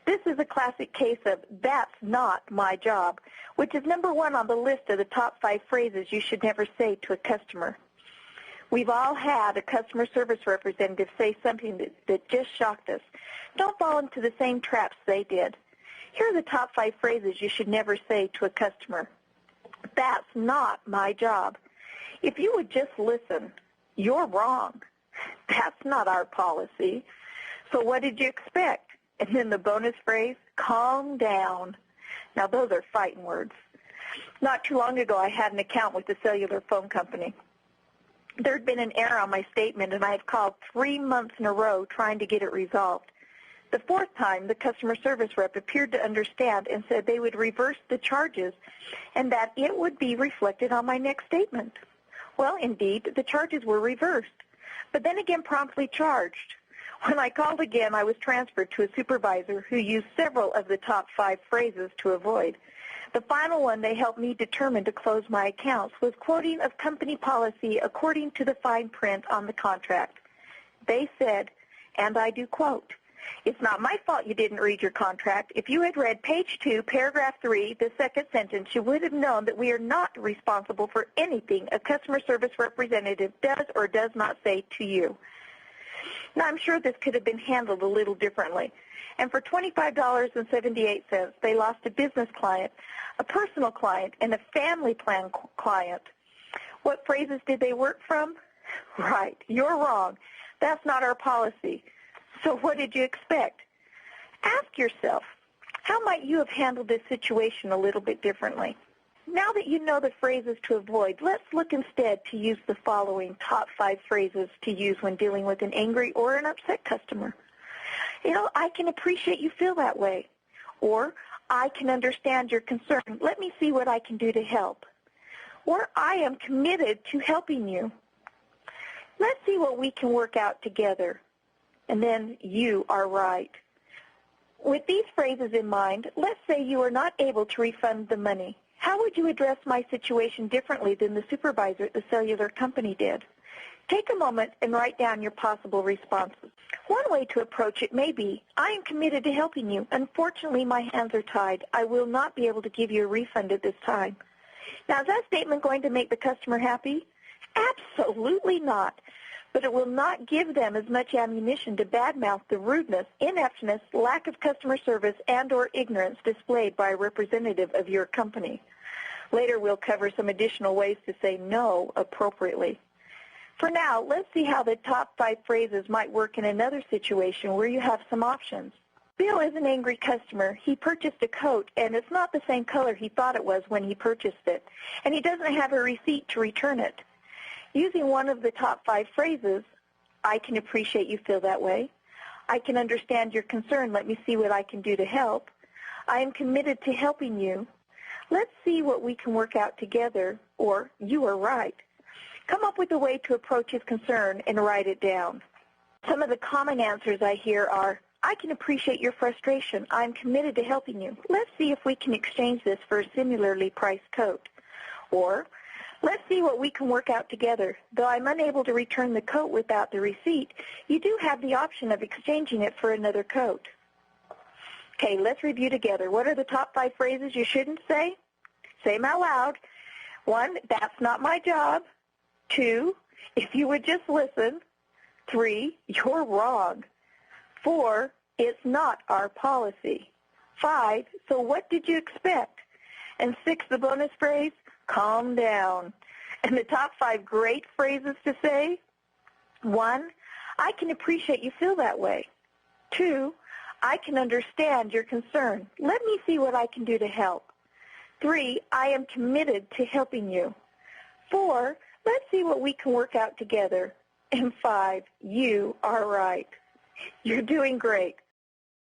This is a classic case of "that's not my job," which is number one on the list of the top 5 phrases you should never say to a customer. We've all had a customer service representative say something that just shocked us. Don't fall into the same traps they did. Here are the top 5 phrases you should never say to a customer. "That's not my job." "If you would just listen." "You're wrong." "That's not our policy." "So what did you expect?" And then the bonus phrase, "Calm down." Now those are fighting words. Not too long ago I had an account with a cellular phone company. There had been an error on my statement, and I had called 3 months in a row trying to get it resolved. The 4th time, the customer service rep appeared to understand and said they would reverse the charges and that it would be reflected on my next statement. Well, indeed, the charges were reversed, but then again promptly charged. When I called again, I was transferred to a supervisor who used several of the top 5 phrases to avoid. The final one they helped me determine to close my accounts was quoting of company policy according to the fine print on the contract. They said, and I do quote, "It's not my fault you didn't read your contract. If you had read page 2, paragraph 3, the second sentence, you would have known that we are not responsible for anything a customer service representative does or does not say to you." Now, I'm sure this could have been handled a little differently. And for $25.78, they lost a business client, a personal client, and a family plan client. What phrases did they work from? Right, "You're wrong. That's not our policy." So what did you expect? Ask yourself, how might you have handled this situation a little bit differently? Now that you know the phrases to avoid, let's look instead to use the following top 5 phrases to use when dealing with an angry or an upset customer. "I can appreciate you feel that way." Or, "I can understand your concern. Let me see what I can do to help." Or, "I am committed to helping you. Let's see what we can work out together." And then, "You are right." With these phrases in mind, let's say you are not able to refund the money. How would you address my situation differently than the supervisor at the cellular company did? Take a moment and write down your possible responses. One way to approach it may be, "I am committed to helping you. Unfortunately, my hands are tied. I will not be able to give you a refund at this time." Now, is that statement going to make the customer happy? Absolutely not. But it will not give them as much ammunition to badmouth the rudeness, ineptness, lack of customer service, and or ignorance displayed by a representative of your company. Later, we'll cover some additional ways to say no appropriately. For now, let's see how the top 5 phrases might work in another situation where you have some options. Bill is an angry customer. He purchased a coat, and it's not the same color he thought it was when he purchased it, and he doesn't have a receipt to return it. Using one of the top 5 phrases, "I can appreciate you feel that way." "I can understand your concern. Let me see what I can do to help." "I am committed to helping you." "Let's see what we can work out together," or "You are right." Come up with a way to approach his concern and write it down. Some of the common answers I hear are, "I can appreciate your frustration. I'm committed to helping you. Let's see if we can exchange this for a similarly priced coat." Or, "Let's see what we can work out together. Though I'm unable to return the coat without the receipt, you do have the option of exchanging it for another coat." Okay, let's review together. What are the top 5 phrases you shouldn't say? Say them out loud. 1, "That's not my job." 2, "If you would just listen." 3, "You're wrong." 4, "It's not our policy." 5, "So what did you expect?" And 6, the bonus phrase, "Calm down." And the top 5 great phrases to say: 1, "I can appreciate you feel that way." 2, "I can understand your concern. Let me see what I can do to help." 3, "I am committed to helping you." 4, "Let's see what we can work out together." And 5, "You are right." You're doing great.